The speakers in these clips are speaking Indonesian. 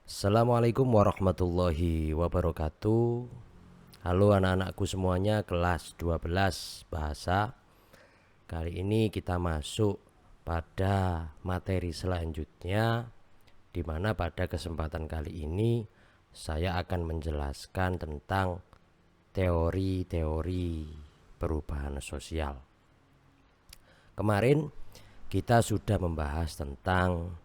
Assalamualaikum warahmatullahi wabarakatuh. Halo anak-anakku semuanya, kelas 12 bahasa. Kali ini kita masuk pada materi selanjutnya, di mana pada kesempatan kali ini saya akan menjelaskan tentang teori-teori perubahan sosial. Kemarin kita sudah membahas tentang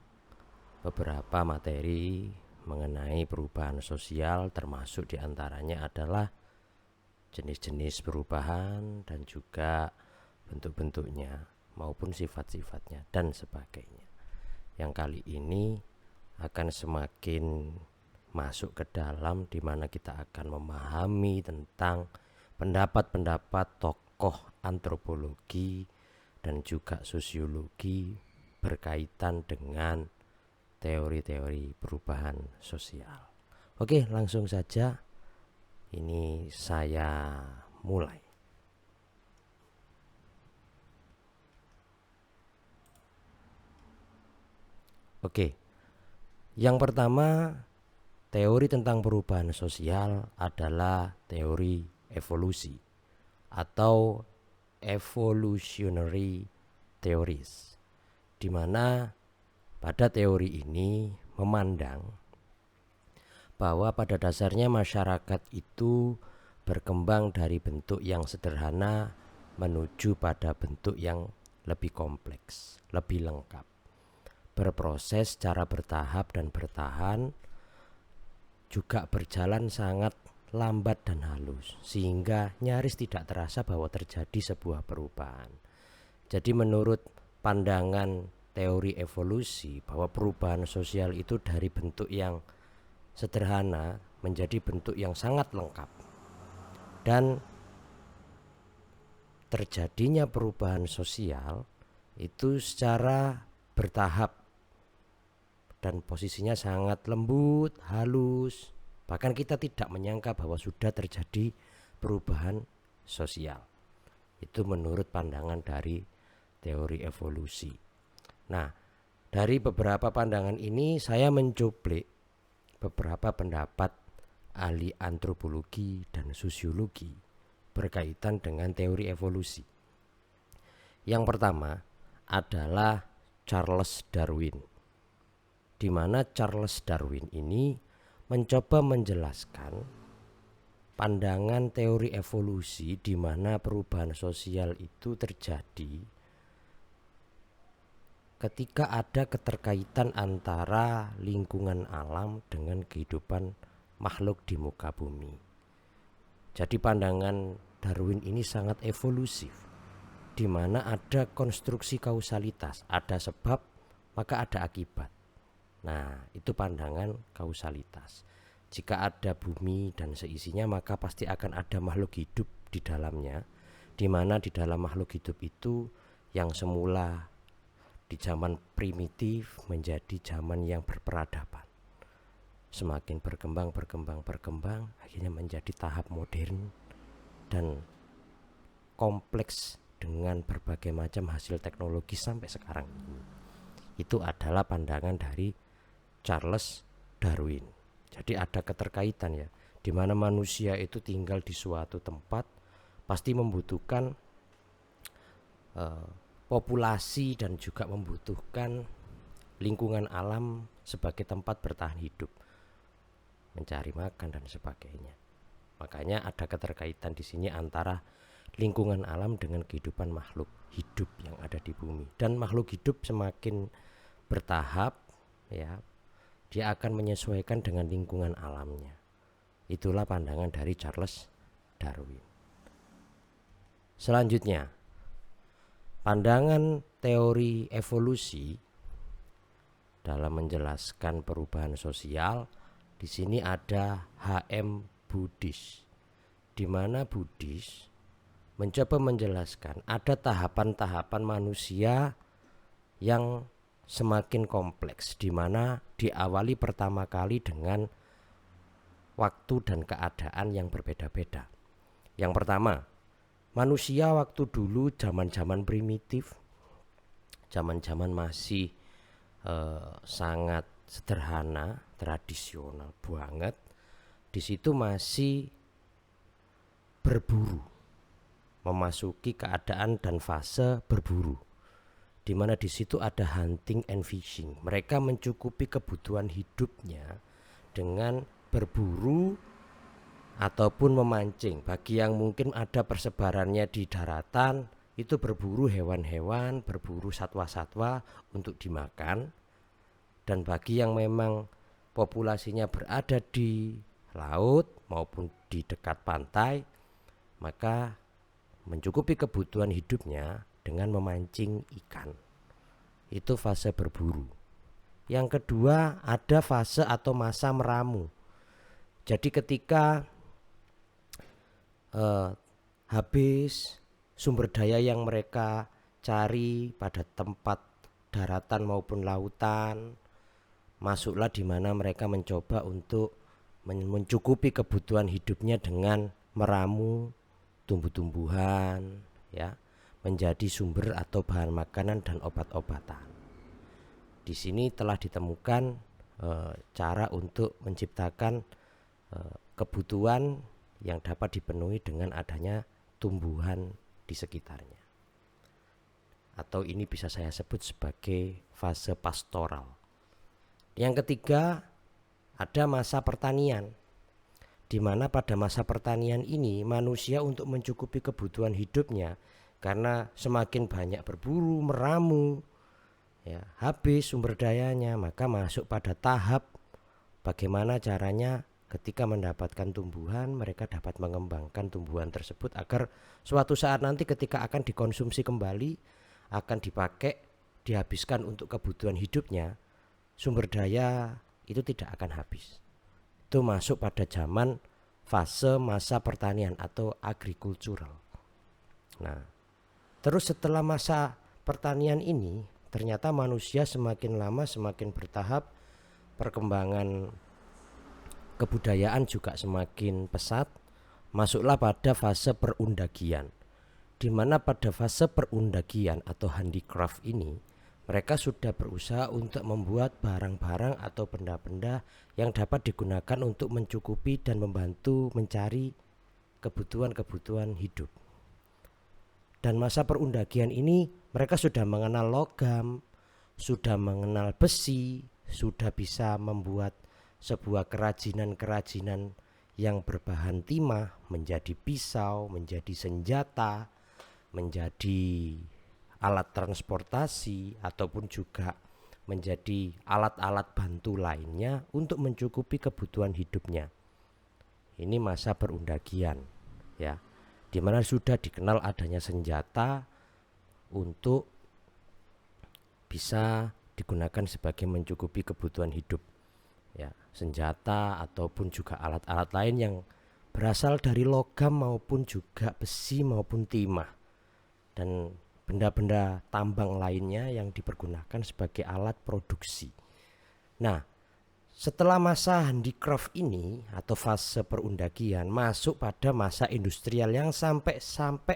beberapa materi mengenai perubahan sosial, termasuk diantaranya adalah jenis-jenis perubahan dan juga bentuk-bentuknya maupun sifat-sifatnya dan sebagainya. Yang kali ini akan semakin masuk ke dalam, di mana kita akan memahami tentang pendapat-pendapat tokoh antropologi dan juga sosiologi berkaitan dengan teori-teori perubahan sosial. Oke, langsung saja. Ini saya mulai. Oke. Yang pertama, teori tentang perubahan sosial adalah teori evolusi atau evolutionary theories, di mana pada teori ini memandang bahwa pada dasarnya masyarakat itu berkembang dari bentuk yang sederhana menuju pada bentuk yang lebih kompleks, lebih lengkap, berproses secara bertahap dan bertahan, juga berjalan sangat lambat dan halus, sehingga nyaris tidak terasa bahwa terjadi sebuah perubahan. Jadi menurut pandangan teori evolusi, bahwa perubahan sosial itu dari bentuk yang sederhana menjadi bentuk yang sangat lengkap, dan terjadinya perubahan sosial itu secara bertahap dan posisinya sangat lembut, halus. Bahkan kita tidak menyangka bahwa sudah terjadi perubahan sosial. Itu menurut pandangan dari teori evolusi. Nah, dari beberapa pandangan ini saya mencuplik beberapa pendapat ahli antropologi dan sosiologi berkaitan dengan teori evolusi. Yang pertama adalah Charles Darwin, di mana Charles Darwin ini mencoba menjelaskan pandangan teori evolusi, di mana perubahan sosial itu terjadi ketika ada keterkaitan antara lingkungan alam dengan kehidupan makhluk di muka bumi. Jadi pandangan Darwin ini sangat evolusif, di mana ada konstruksi kausalitas, ada sebab maka ada akibat. Nah, itu pandangan kausalitas. Jika ada bumi dan seisinya, maka pasti akan ada makhluk hidup di dalamnya, di mana di dalam makhluk hidup itu yang semula di zaman primitif menjadi zaman yang berperadaban. Semakin berkembang, akhirnya menjadi tahap modern dan kompleks dengan berbagai macam hasil teknologi sampai sekarang ini. Itu adalah pandangan dari Charles Darwin. Jadi ada keterkaitan ya, di mana manusia itu tinggal di suatu tempat pasti membutuhkan populasi dan juga membutuhkan lingkungan alam sebagai tempat bertahan hidup, mencari makan dan sebagainya. Makanya ada keterkaitan di sini antara lingkungan alam dengan kehidupan makhluk hidup yang ada di bumi. Dan makhluk hidup semakin bertahap ya, dia akan menyesuaikan dengan lingkungan alamnya. Itulah pandangan dari Charles Darwin. Selanjutnya, pandangan teori evolusi dalam menjelaskan perubahan sosial, di sini ada H.M. Buddhis, di mana Buddhis mencoba menjelaskan ada tahapan-tahapan manusia yang semakin kompleks, di mana diawali pertama kali dengan waktu dan keadaan yang berbeda-beda. Yang pertama, manusia waktu dulu zaman-zaman primitif, zaman-zaman masih sangat sederhana, tradisional banget. Di situ masih berburu, memasuki keadaan dan fase berburu, di mana di situ ada hunting and fishing. Mereka mencukupi kebutuhan hidupnya dengan berburu ataupun memancing. Bagi yang mungkin ada persebarannya di daratan, itu berburu hewan-hewan, berburu satwa-satwa untuk dimakan. Dan bagi yang memang populasinya berada di laut maupun di dekat pantai, maka mencukupi kebutuhan hidupnya dengan memancing ikan. Itu fase berburu. Yang kedua, ada fase atau masa meramu. Jadi ketika habis sumber daya yang mereka cari pada tempat daratan maupun lautan, masuklah di mana mereka mencoba untuk mencukupi kebutuhan hidupnya dengan meramu tumbuh-tumbuhan, ya, menjadi sumber atau bahan makanan dan obat-obatan. Di sini telah ditemukan cara untuk menciptakan kebutuhan yang dapat dipenuhi dengan adanya tumbuhan di sekitarnya. Atau ini bisa saya sebut sebagai fase pastoral. Yang ketiga, ada masa pertanian, di mana pada masa pertanian ini manusia untuk mencukupi kebutuhan hidupnya, karena semakin banyak berburu, meramu, ya, habis sumber dayanya, maka masuk pada tahap bagaimana caranya ketika mendapatkan tumbuhan, mereka dapat mengembangkan tumbuhan tersebut agar suatu saat nanti ketika akan dikonsumsi kembali, akan dipakai, dihabiskan untuk kebutuhan hidupnya, sumber daya itu tidak akan habis. Itu masuk pada zaman fase masa pertanian atau agricultural. Nah, terus setelah masa pertanian ini, ternyata manusia semakin lama semakin bertahap, perkembangan kebudayaan juga semakin pesat. Masuklah pada fase perundagian, di mana pada fase perundagian atau handicraft ini mereka sudah berusaha untuk membuat barang-barang atau benda-benda yang dapat digunakan untuk mencukupi dan membantu mencari kebutuhan-kebutuhan hidup. Dan masa perundagian ini mereka sudah mengenal logam, sudah mengenal besi, sudah bisa membuat sebuah kerajinan-kerajinan yang berbahan timah menjadi pisau, menjadi senjata, menjadi alat transportasi, ataupun juga menjadi alat-alat bantu lainnya untuk mencukupi kebutuhan hidupnya. Ini masa perundagian, ya, di mana sudah dikenal adanya senjata untuk bisa digunakan sebagai mencukupi kebutuhan hidup. Ya, senjata ataupun juga alat-alat lain yang berasal dari logam maupun juga besi maupun timah, dan benda-benda tambang lainnya yang dipergunakan sebagai alat produksi. Nah, setelah masa handicraft ini atau fase perundagian, masuk pada masa industrial yang sampai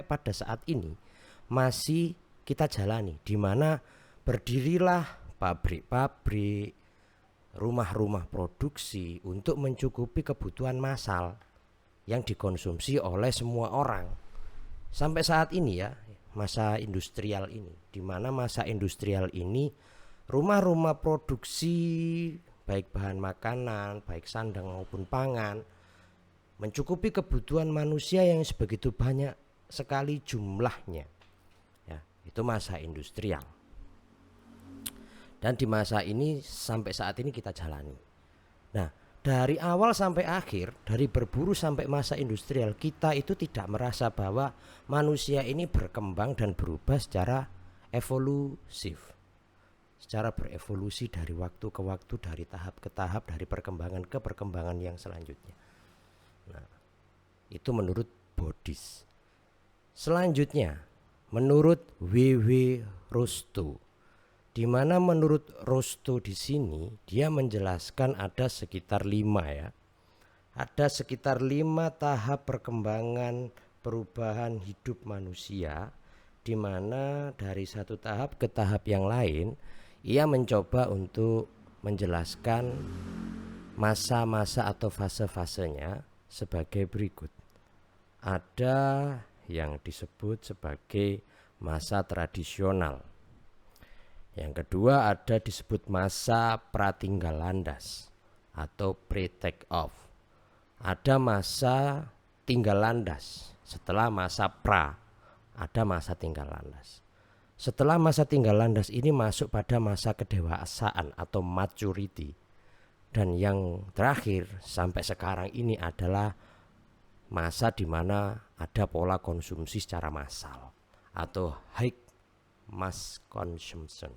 pada saat ini masih kita jalani, di mana berdirilah pabrik-pabrik, rumah-rumah produksi untuk mencukupi kebutuhan massal yang dikonsumsi oleh semua orang. Sampai saat ini, ya, masa industrial ini, di mana masa industrial ini rumah-rumah produksi baik bahan makanan, baik sandang maupun pangan, mencukupi kebutuhan manusia yang sebegitu banyak sekali jumlahnya. Ya, itu masa industrial. Dan di masa ini sampai saat ini kita jalani. Nah, dari awal sampai akhir, dari berburu sampai masa industrial, kita itu tidak merasa bahwa manusia ini berkembang dan berubah secara evolusif, secara berevolusi dari waktu ke waktu, dari tahap ke tahap, dari perkembangan ke perkembangan yang selanjutnya. Nah, itu menurut Bodis. Selanjutnya, menurut W.W. Rostow, di mana menurut Rostow di sini dia menjelaskan ada sekitar 5, ya. Ada sekitar 5 tahap perkembangan perubahan hidup manusia, di mana dari satu tahap ke tahap yang lain ia mencoba untuk menjelaskan masa-masa atau fase-fasenya sebagai berikut. Ada yang disebut sebagai masa tradisional. Yang kedua ada disebut masa pratinggal landas atau pre-take off. Ada masa tinggal landas. Setelah masa pra, ada masa tinggal landas. Setelah masa tinggal landas ini masuk pada masa kedewasaan atau maturity. Dan yang terakhir sampai sekarang ini adalah masa di mana ada pola konsumsi secara massal atau high mass consumption.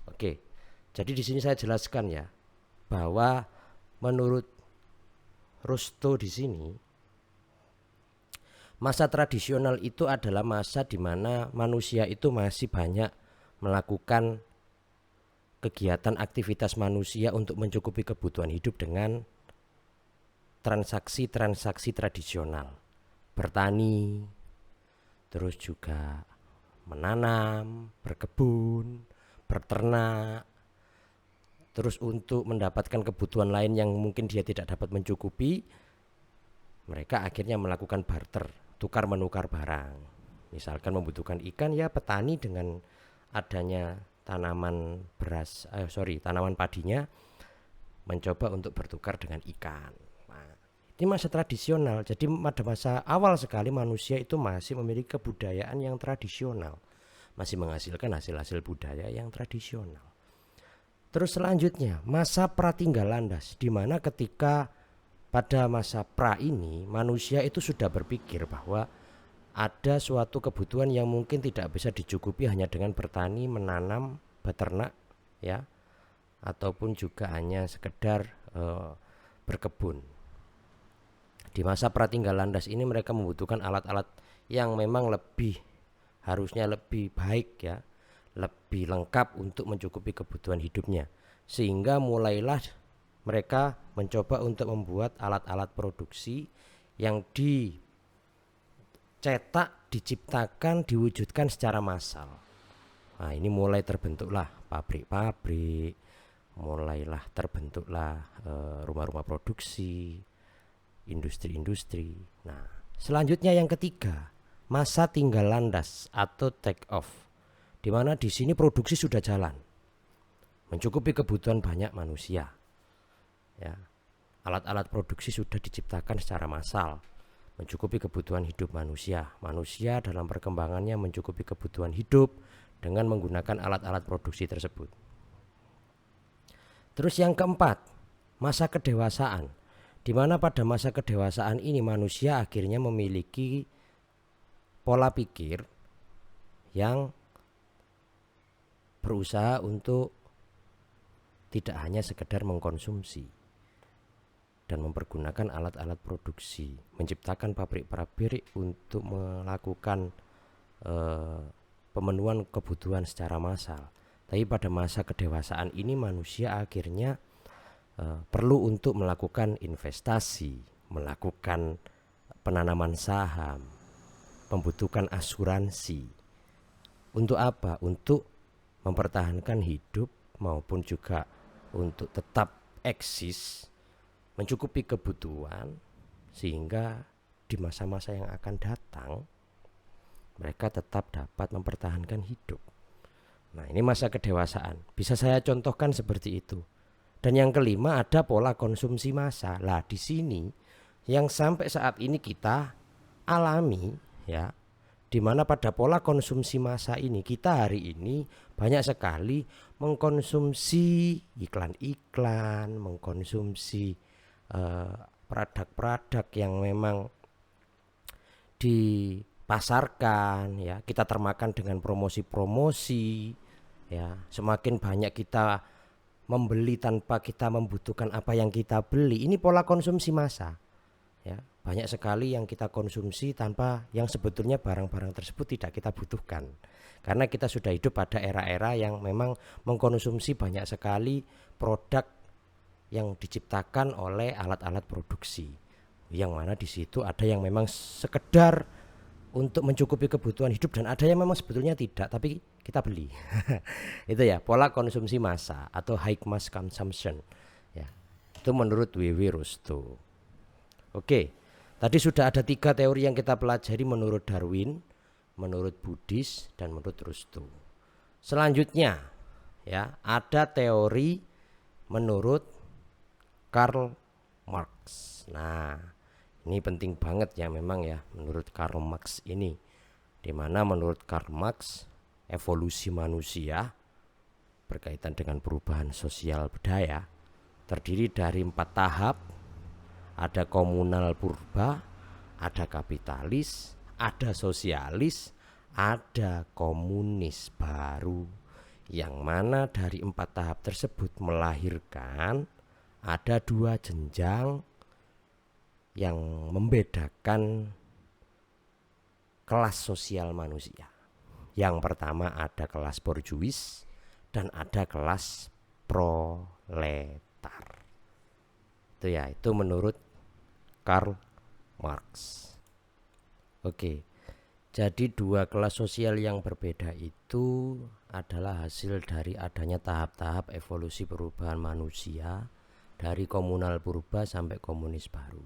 Oke. Jadi di sini saya jelaskan ya bahwa menurut Rusto di sini masa tradisional itu adalah masa di mana manusia itu masih banyak melakukan kegiatan aktivitas manusia untuk mencukupi kebutuhan hidup dengan transaksi-transaksi tradisional. Bertani, terus juga menanam, berkebun, berternak. Terus untuk mendapatkan kebutuhan lain yang mungkin dia tidak dapat mencukupi, mereka akhirnya melakukan barter, tukar menukar barang. Misalkan membutuhkan ikan, ya petani dengan adanya tanaman tanaman padinya mencoba untuk bertukar dengan ikan. Nah, ini masa tradisional. Jadi pada masa awal sekali manusia itu masih memiliki kebudayaan yang tradisional, masih menghasilkan hasil-hasil budaya yang tradisional. Terus selanjutnya masa pratinggal landas, di mana ketika pada masa pra ini manusia itu sudah berpikir bahwa ada suatu kebutuhan yang mungkin tidak bisa dicukupi hanya dengan bertani, menanam, beternak ya, ataupun juga hanya sekedar berkebun. Di masa pratinggal landas ini mereka membutuhkan alat-alat yang memang harusnya lebih baik ya, lebih lengkap untuk mencukupi kebutuhan hidupnya. Sehingga mulailah mereka mencoba untuk membuat alat-alat produksi yang dicetak, diciptakan, diwujudkan secara massal. Nah, ini mulai terbentuklah pabrik-pabrik, mulailah terbentuklah rumah-rumah produksi, industri-industri. Nah, selanjutnya yang ketiga, masa tinggal landas atau take off, di mana di sini produksi sudah jalan, mencukupi kebutuhan banyak manusia. Ya, alat-alat produksi sudah diciptakan secara massal, mencukupi kebutuhan hidup manusia. Manusia dalam perkembangannya mencukupi kebutuhan hidup dengan menggunakan alat-alat produksi tersebut. Terus yang keempat, masa kedewasaan, di mana pada masa kedewasaan ini manusia akhirnya memiliki pola pikir yang berusaha untuk tidak hanya sekedar mengkonsumsi dan mempergunakan alat-alat produksi, menciptakan pabrik-pabrik untuk melakukan pemenuhan kebutuhan secara massal. Tapi pada masa kedewasaan ini manusia akhirnya perlu untuk melakukan investasi, melakukan penanaman saham, membutuhkan asuransi. Untuk apa? Untuk mempertahankan hidup maupun juga untuk tetap eksis, mencukupi kebutuhan, sehingga di masa-masa yang akan datang mereka tetap dapat mempertahankan hidup. Nah, ini masa kedewasaan. Bisa saya contohkan seperti itu. Dan yang kelima ada pola konsumsi massa. Lah di sini yang sampai saat ini kita alami ya, di mana pada pola konsumsi massa ini kita hari ini banyak sekali mengkonsumsi iklan-iklan, mengkonsumsi produk-produk yang memang dipasarkan ya, kita termakan dengan promosi-promosi ya. Semakin banyak kita membeli tanpa kita membutuhkan apa yang kita beli, ini pola konsumsi massa ya. Banyak sekali yang kita konsumsi tanpa yang sebetulnya barang-barang tersebut tidak kita butuhkan, karena kita sudah hidup pada era-era yang memang mengkonsumsi banyak sekali produk yang diciptakan oleh alat-alat produksi, yang mana di situ ada yang memang sekedar untuk mencukupi kebutuhan hidup, dan ada yang memang sebetulnya tidak tapi kita beli. Itu ya pola konsumsi massa atau high mass consumption ya, itu menurut W.W. Rostow. Oke, tadi sudah ada 3 teori yang kita pelajari menurut Darwin, menurut Buddhis, dan menurut Rostow. Selanjutnya ya ada teori menurut Karl Marx. Nah, ini penting banget ya memang ya menurut Karl Marx ini, dimana menurut Karl Marx evolusi manusia berkaitan dengan perubahan sosial budaya terdiri dari 4 tahap. Ada komunal purba, ada kapitalis, ada sosialis, ada komunis baru, yang mana dari 4 tahap tersebut melahirkan ada 2 jenjang yang membedakan kelas sosial manusia. Yang pertama ada kelas borjuis dan ada kelas proletar. Itu ya, itu menurut Karl Marx. Oke, jadi 2 kelas sosial yang berbeda itu adalah hasil dari adanya tahap-tahap evolusi perubahan manusia dari komunal purba sampai komunis baru.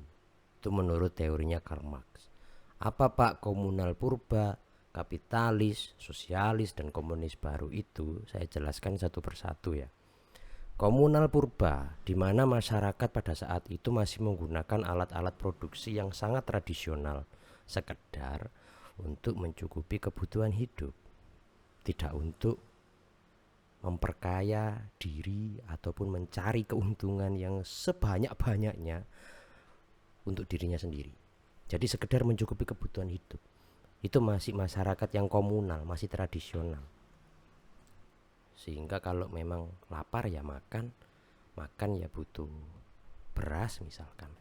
Itu menurut teorinya Karl Marx. Apa Pak komunal purba, kapitalis, sosialis, dan komunis baru itu? Saya jelaskan satu persatu ya. Komunal purba, di mana masyarakat pada saat itu masih menggunakan alat-alat produksi yang sangat tradisional, sekedar untuk mencukupi kebutuhan hidup, tidak untuk memperkaya diri ataupun mencari keuntungan yang sebanyak-banyaknya untuk dirinya sendiri. Jadi sekedar mencukupi kebutuhan hidup. Itu masih masyarakat yang komunal, masih tradisional. Sehingga kalau memang lapar ya makan ya butuh beras misalkan.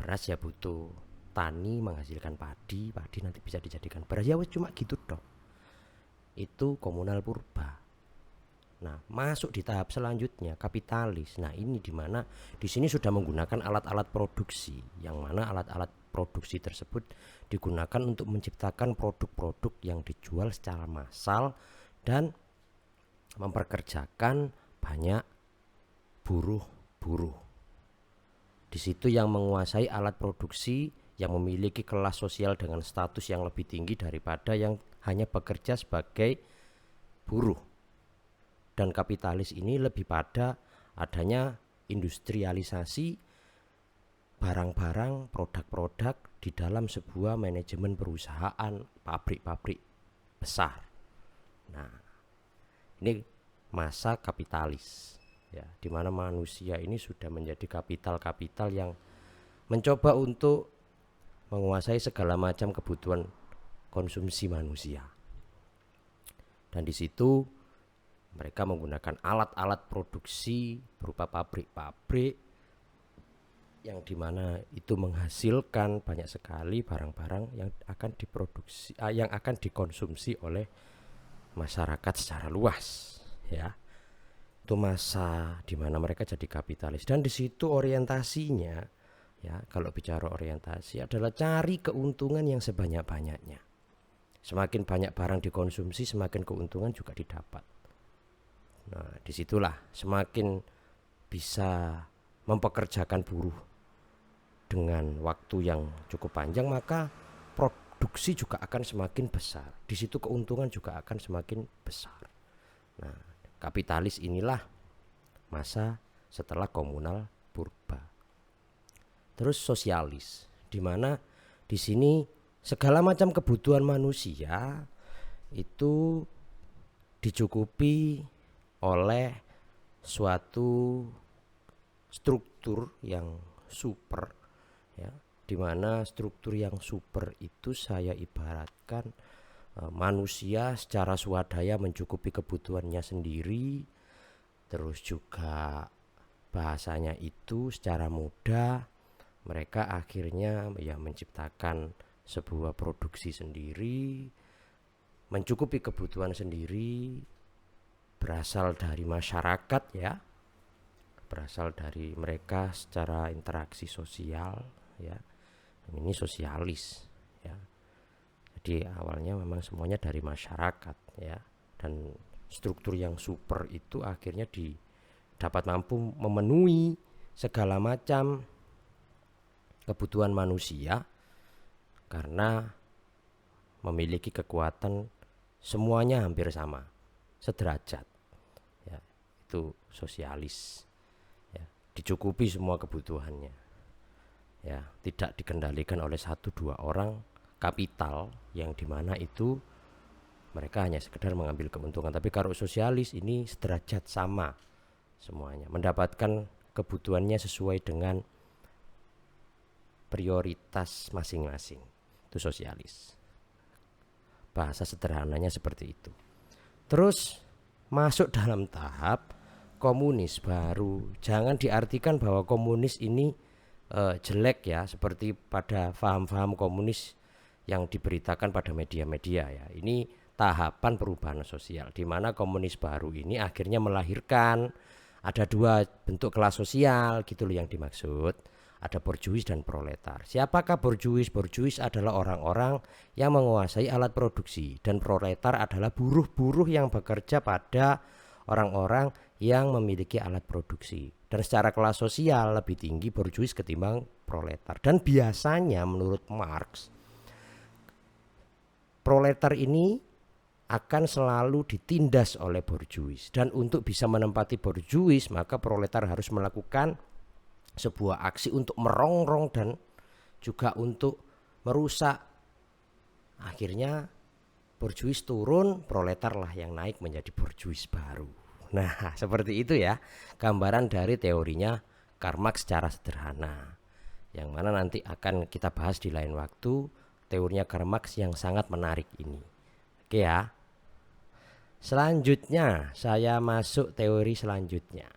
Beras ya butuh tani menghasilkan padi nanti bisa dijadikan beras. Ya cuma gitu dong. Itu komunal purba. Nah, masuk di tahap selanjutnya kapitalis. Nah, ini di mana di sini sudah menggunakan alat-alat produksi, yang mana alat-alat produksi tersebut digunakan untuk menciptakan produk-produk yang dijual secara massal dan memperkerjakan banyak buruh. Di situ yang menguasai alat produksi yang memiliki kelas sosial dengan status yang lebih tinggi daripada yang hanya bekerja sebagai buruh. Dan kapitalis ini lebih pada adanya industrialisasi barang-barang, produk-produk di dalam sebuah manajemen perusahaan, pabrik-pabrik besar. Nah, ini masa kapitalis ya, di mana manusia ini sudah menjadi kapital yang mencoba untuk menguasai segala macam kebutuhan konsumsi manusia. Dan di situ mereka menggunakan alat-alat produksi berupa pabrik-pabrik yang dimana itu menghasilkan banyak sekali barang-barang yang akan diproduksi, yang akan dikonsumsi oleh masyarakat secara luas ya. Itu masa di mana mereka jadi kapitalis, dan di situ orientasinya ya, kalau bicara orientasi adalah cari keuntungan yang sebanyak-banyaknya. Semakin banyak barang dikonsumsi, semakin keuntungan juga didapat. Nah, disitulah semakin bisa mempekerjakan buruh dengan waktu yang cukup panjang, maka produksi juga akan semakin besar. Di situ keuntungan juga akan semakin besar. Nah, kapitalis inilah masa setelah komunal purba. Terus sosialis, di mana di sini segala macam kebutuhan manusia itu dicukupi oleh suatu struktur yang super ya, di mana struktur yang super itu saya ibaratkan manusia secara swadaya mencukupi kebutuhannya sendiri, terus juga bahasanya itu secara mudah mereka akhirnya ya menciptakan sebuah produksi sendiri, mencukupi kebutuhan sendiri, berasal dari masyarakat ya, berasal dari mereka secara interaksi sosial ya. Ini sosialis ya. Jadi awalnya memang semuanya dari masyarakat ya, dan struktur yang super itu akhirnya dapat mampu memenuhi segala macam kebutuhan manusia karena memiliki kekuatan semuanya hampir sama, sederajat ya. Itu sosialis ya, dicukupi semua kebutuhannya ya, tidak dikendalikan oleh satu dua orang kapital yang dimana itu mereka hanya sekedar mengambil keuntungan. Tapi kalau sosialis ini sederajat sama semuanya, mendapatkan kebutuhannya sesuai dengan prioritas masing-masing. Itu sosialis, bahasa sederhananya seperti itu. Terus masuk dalam tahap komunis baru. Jangan diartikan bahwa komunis ini jelek ya, seperti pada paham-paham komunis yang diberitakan pada media-media ya. Ini tahapan perubahan sosial di mana komunis baru ini akhirnya melahirkan ada dua bentuk kelas sosial gitu loh yang dimaksud. Ada borjuis dan proletar. Siapakah borjuis? Borjuis adalah orang-orang yang menguasai alat produksi, dan proletar adalah buruh-buruh yang bekerja pada orang-orang yang memiliki alat produksi. Dan secara kelas sosial lebih tinggi borjuis ketimbang proletar. Dan biasanya menurut Marx, proletar ini akan selalu ditindas oleh borjuis, dan untuk bisa menempati borjuis maka proletar harus melakukan sebuah aksi untuk merongrong dan juga untuk merusak. Akhirnya borjuis turun, proletar lah yang naik menjadi borjuis baru. Nah seperti itu ya gambaran dari teorinya Karl Marx secara sederhana, yang mana nanti akan kita bahas di lain waktu. Teorinya Karl Marx yang sangat menarik ini. Oke ya. Selanjutnya saya masuk teori selanjutnya.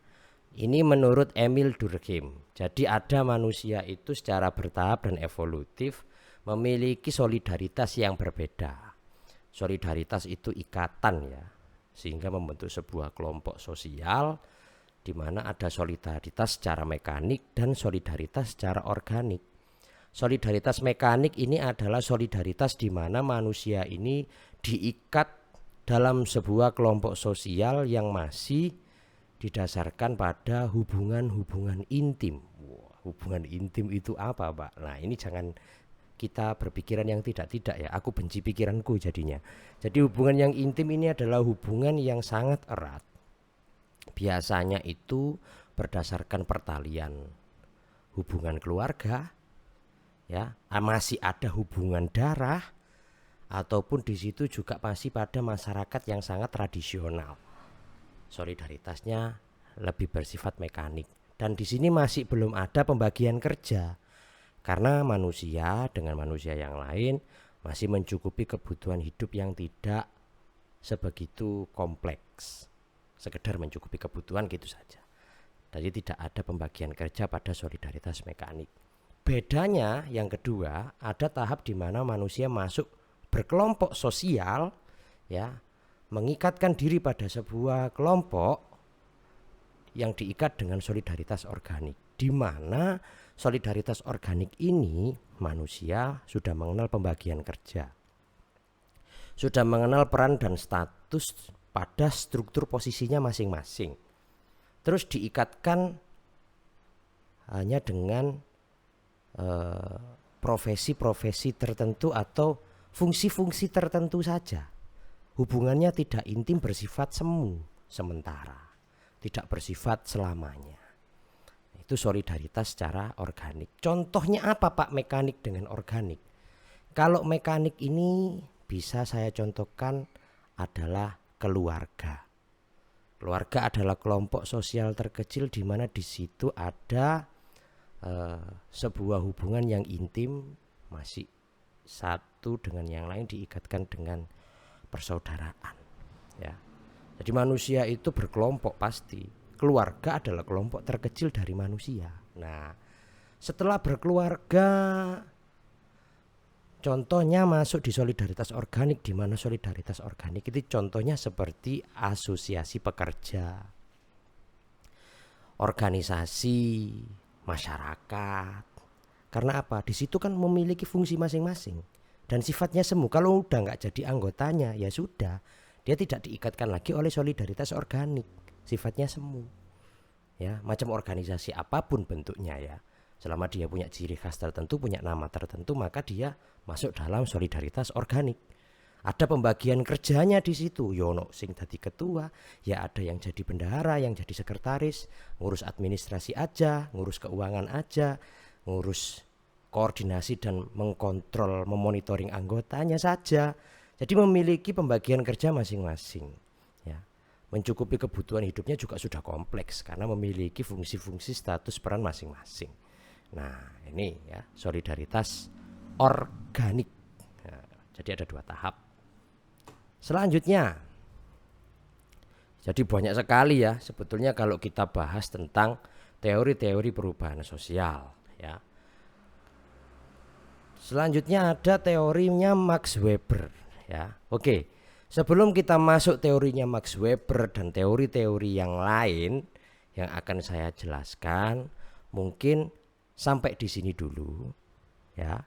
Ini menurut Emil Durkheim. Jadi ada manusia itu secara bertahap dan evolutif memiliki solidaritas yang berbeda. Solidaritas itu ikatan ya, sehingga membentuk sebuah kelompok sosial di mana ada solidaritas secara mekanik dan solidaritas secara organik. Solidaritas mekanik ini adalah solidaritas di mana manusia ini diikat dalam sebuah kelompok sosial yang masih didasarkan pada hubungan-hubungan intim. Hubungan intim itu apa, Pak? Nah, ini jangan kita berpikiran yang tidak-tidak ya. Aku benci pikiranku jadinya. Jadi hubungan yang intim ini adalah hubungan yang sangat erat. Biasanya itu berdasarkan pertalian hubungan keluarga ya, masih ada hubungan darah, ataupun di situ juga masih pada masyarakat yang sangat tradisional. Solidaritasnya lebih bersifat mekanik, dan di sini masih belum ada pembagian kerja karena manusia dengan manusia yang lain masih mencukupi kebutuhan hidup yang tidak sebegitu kompleks, sekedar mencukupi kebutuhan gitu saja. Jadi tidak ada pembagian kerja pada solidaritas mekanik. Bedanya yang kedua, ada tahap di mana manusia masuk berkelompok sosial ya, mengikatkan diri pada sebuah kelompok yang diikat dengan solidaritas organik, di mana solidaritas organik ini manusia sudah mengenal pembagian kerja, sudah mengenal peran dan status pada struktur posisinya masing-masing, terus diikatkan hanya dengan profesi-profesi tertentu atau fungsi-fungsi tertentu saja. Hubungannya tidak intim, bersifat semu sementara, tidak bersifat selamanya. Itu solidaritas secara organik. Contohnya apa Pak mekanik dengan organik? Kalau mekanik ini bisa saya contohkan adalah keluarga. Keluarga adalah kelompok sosial terkecil di mana di situ ada sebuah hubungan yang intim, masih satu dengan yang lain diikatkan dengan persaudaraan ya. Jadi manusia itu berkelompok pasti. Keluarga adalah kelompok terkecil dari manusia. Nah, setelah berkeluarga, contohnya masuk di solidaritas organik, di mana solidaritas organik itu contohnya seperti asosiasi pekerja, organisasi masyarakat. Karena apa? Di situ kan memiliki fungsi masing-masing. dan sifatnya semu. Kalau udah nggak jadi anggotanya ya sudah, dia tidak diikatkan lagi oleh solidaritas organik, sifatnya semu. Ya, macam organisasi apapun bentuknya ya, selama dia punya ciri khas tertentu, punya nama tertentu, maka dia masuk dalam solidaritas organik. Ada pembagian kerjanya di situ. Yono sing dadi ketua, ya ada yang jadi bendahara, yang jadi sekretaris, ngurus administrasi aja, ngurus keuangan aja, ngurus koordinasi dan mengkontrol, memonitoring anggotanya saja. Jadi memiliki pembagian kerja masing-masing. Ya, mencukupi kebutuhan hidupnya juga sudah kompleks karena memiliki fungsi-fungsi status peran masing-masing. Nah, ini ya solidaritas organik. Nah, jadi ada 2 tahap. Selanjutnya, jadi banyak sekali ya sebetulnya kalau kita bahas tentang teori-teori perubahan sosial ya. Selanjutnya ada teorinya Max Weber ya. Oke, sebelum kita masuk teorinya Max Weber dan teori-teori yang lain yang akan saya jelaskan, mungkin sampai di sini dulu ya.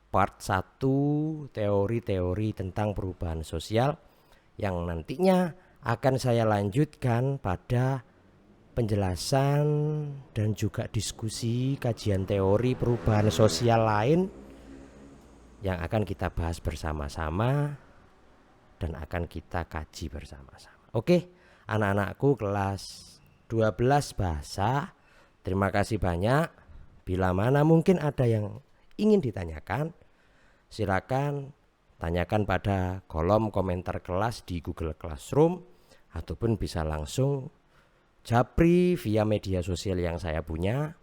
Part 1 teori-teori tentang perubahan sosial yang nantinya akan saya lanjutkan pada penjelasan dan juga diskusi kajian teori perubahan sosial lain yang akan kita bahas bersama-sama dan akan kita kaji bersama-sama. Oke, anak-anakku kelas 12 bahasa, terima kasih banyak. Bila mana mungkin ada yang ingin ditanyakan, silakan tanyakan pada kolom komentar kelas di Google Classroom ataupun bisa langsung japri via media sosial yang saya punya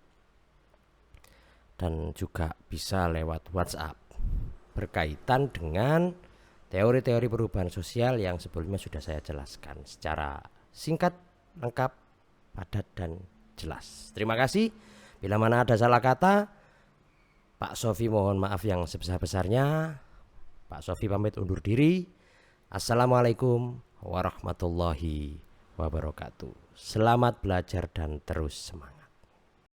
dan juga bisa lewat WhatsApp berkaitan dengan teori-teori perubahan sosial yang sebelumnya sudah saya jelaskan secara singkat, lengkap, padat dan jelas. Terima kasih. Bila mana ada salah kata, Pak Sofi mohon maaf yang sebesar-besarnya. Pak Sofi pamit undur diri. Assalamualaikum warahmatullahi wabarakatuh. Selamat belajar dan terus semangat.